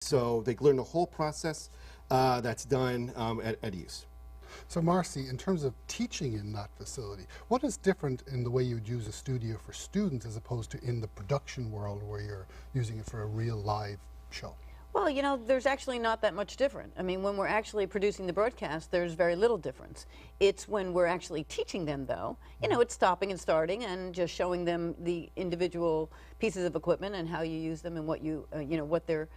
So they learn the whole process that's done at use. So Marcy, in terms of teaching in that facility, what is different in the way you would use a studio for students as opposed to in the production world where you're using it for a real live show? Well, you know, there's actually not that much different. I mean, when we're actually producing the broadcast, there's very little difference. It's when we're actually teaching them, though, you know, it's stopping and starting and just showing them the individual pieces of equipment and how you use them and what you, you know, what they're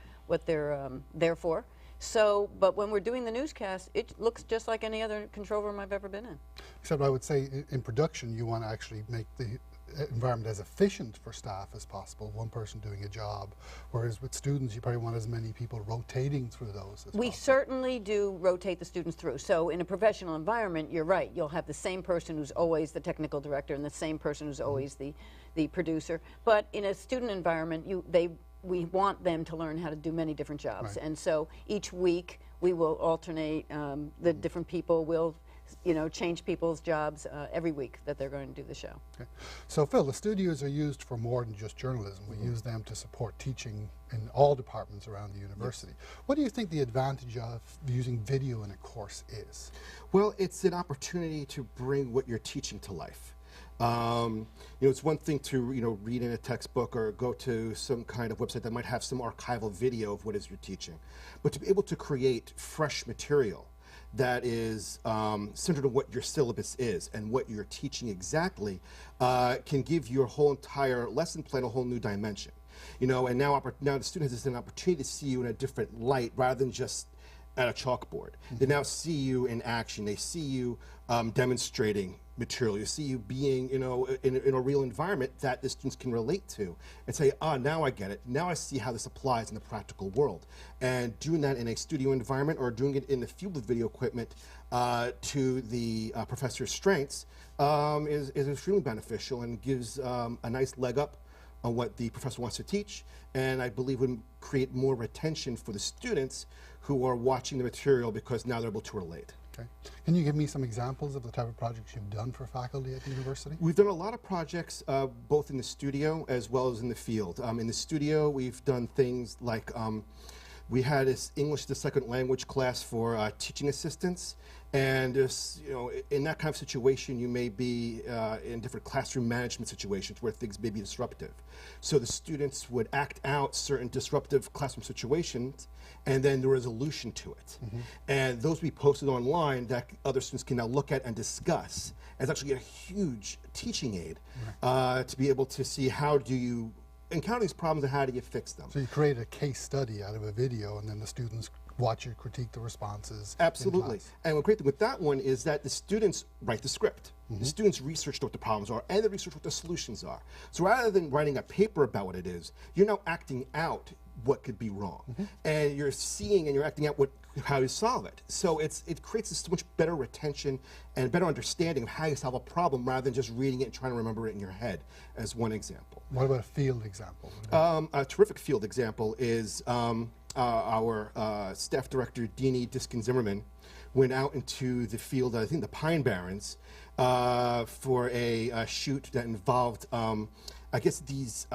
there for. So, but when we're doing the newscast, it looks just like any other control room I've ever been in. Except I would say in production, you want to actually make the environment as efficient for staff as possible, one person doing a job, whereas with students, you probably want as many people rotating through those as We possible. certainly do rotate the students through. So in a professional environment, you're right, you'll have the same person who's always the technical director and the same person who's always the producer. But in a student environment, we want them to learn how to do many different jobs. Right. And so each week we will alternate the different people. We'll, you know, change people's jobs every week that they're going to do the show. Okay. So Phil, the studios are used for more than just journalism. We use them to support teaching in all departments around the university. What do you think the advantage of using video in a course is? Well, it's an opportunity to bring what you're teaching to life. You know, it's one thing to, you know, read in a textbook or go to some kind of website that might have some archival video of what it is you're teaching. But to be able to create fresh material that is centered on what your syllabus is and what you're teaching exactly can give your whole entire lesson plan a whole new dimension. You know, and now the student has an opportunity to see you in a different light rather than just at a chalkboard. They now see you in action. They see you demonstrating material. You see you being, you know, in a real environment that the students can relate to and say, ah, now I get it. Now I see how this applies in the practical world. And doing that in a studio environment or doing it in the field with video equipment to the professor's strengths is extremely beneficial and gives a nice leg up on what the professor wants to teach, and I believe would create more retention for the students who are watching the material because now they're able to relate. Okay. Can you give me some examples of the type of projects you've done for faculty at the university? We've done a lot of projects both in the studio as well as in the field. In the studio, we've done things like we had this English as a second language class for teaching assistants, and you know, in that kind of situation, you may be in different classroom management situations where things may be disruptive. So the students would act out certain disruptive classroom situations, and then the resolution to it. And those will be posted online that other students can now look at and discuss. It's actually a huge teaching aid to be able to see how do you encounter these problems and how do you fix them. So you create a case study out of a video and then the students watch you critique the responses. Absolutely. And the great thing with that one is that the students write the script. The students research what the problems are and they research what the solutions are. So rather than writing a paper about what it is, you're now acting out what could be wrong. And you're seeing and you're acting out how you solve it. So it creates this much better retention and better understanding of how you solve a problem rather than just reading it and trying to remember it in your head, as one example. What about a field example? A terrific field example is our staff director, Deanie Diskin-Zimmerman, went out into the field, I think the Pine Barrens, for a shoot that involved, I guess, these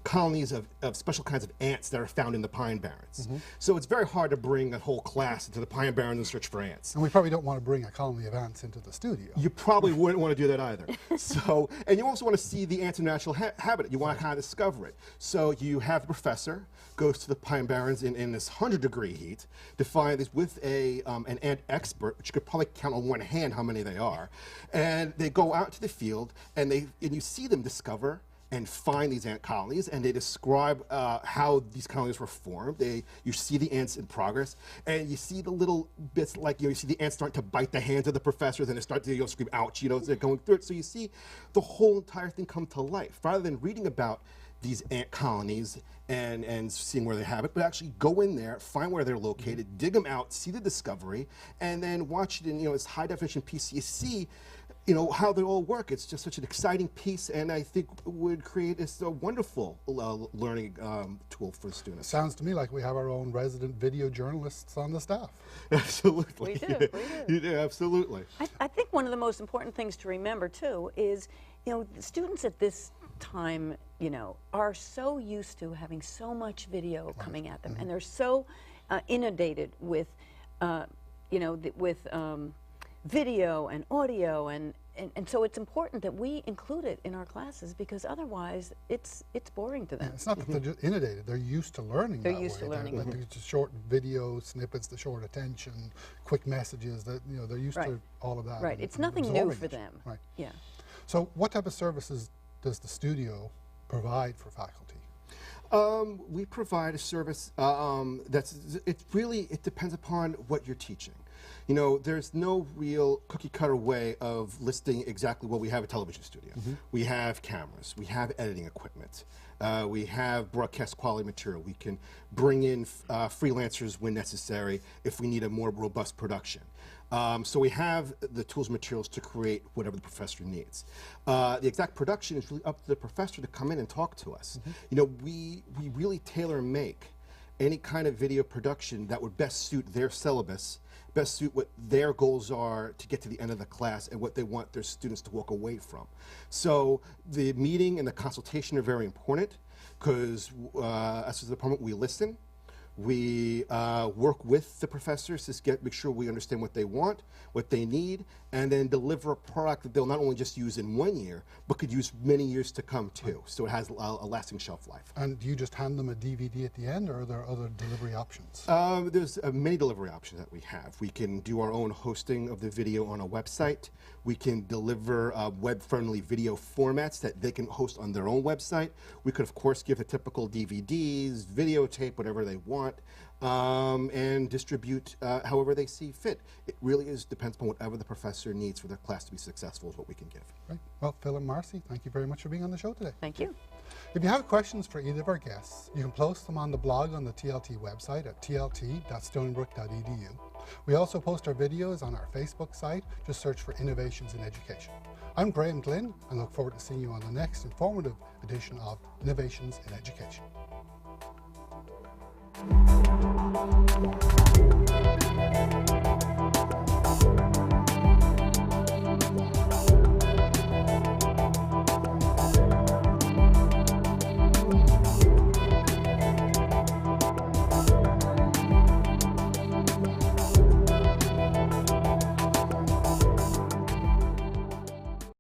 colonies of special kinds of ants that are found in the Pine Barrens. So it's very hard to bring a whole class into the Pine Barrens and search for ants. And we probably don't want to bring a colony of ants into the studio. You probably wouldn't want to do that either. So, and you also want to see the ants in natural habitat. You want to kind of discover it. So you have the professor goes to the Pine Barrens in this 100-degree heat to find this with an ant expert, which you could probably count on one hand how many they are. And they go out to the field and you see them discover and find these ant colonies, and they describe how these colonies were formed. You see the ants in progress, and you see the little bits, like, you see the ants starting to bite the hands of the professors, and they start to scream, ouch, as they're going through it. So you see the whole entire thing come to life, rather than reading about these ant colonies and seeing where they have it, but actually go in there, find where they're located, dig them out, see the discovery, and then watch it in this high definition piece. You see how they all work. It's just such an exciting piece, and I think would create a wonderful learning tool for students. Sounds to me like we have our own resident video journalists on the staff. Absolutely. We do. You do, absolutely. I think one of the most important things to remember, too, is, the students at this time, you know, are so used to having so much video coming at them, and they're so inundated with, you know, with video and audio, and so it's important that we include it in our classes, because otherwise it's boring to them. It's not that they're just inundated; they're used to learning. They're that used way. to learning. They're just short video snippets, the short attention, quick messages. That, you know, they're used to all of that. Right. and- It's and nothing new absorbing for it. them. Right. Yeah. So, what type of services does the studio provide for faculty? We provide a service it depends upon what you're teaching. You know, there's no real cookie cutter way of listing exactly what we have a television studio. We have cameras, we have editing equipment, we have broadcast quality material. We can bring in freelancers when necessary if we need a more robust production. So we have the tools and materials to create whatever the professor needs. The exact production is really up to the professor to come in and talk to us. You know, we really tailor make any kind of video production that would best suit their syllabus, best suit what their goals are to get to the end of the class and what they want their students to walk away from. So the meeting and the consultation are very important, because as a department, we listen. We work with the professors to make sure we understand what they want, what they need, and then deliver a product that they'll not only just use in 1 year, but could use many years to come too. So it has a lasting shelf life. And do you just hand them a DVD at the end, or are there other delivery options? There's many delivery options that we have. We can do our own hosting of the video on a website. We can deliver web-friendly video formats that they can host on their own website. We could, of course, give the typical DVDs, videotape, whatever they want, and distribute however they see fit. It really depends upon whatever the professor needs for their class to be successful is what we can give. Right. Well, Phil and Marcy, thank you very much for being on the show today. Thank you. If you have questions for either of our guests, you can post them on the blog on the TLT website at tt.stonybrook.edu. We also post our videos on our Facebook site. Just search for Innovations in Education. I'm Graham Glynn, and look forward to seeing you on the next informative edition of Innovations in Education.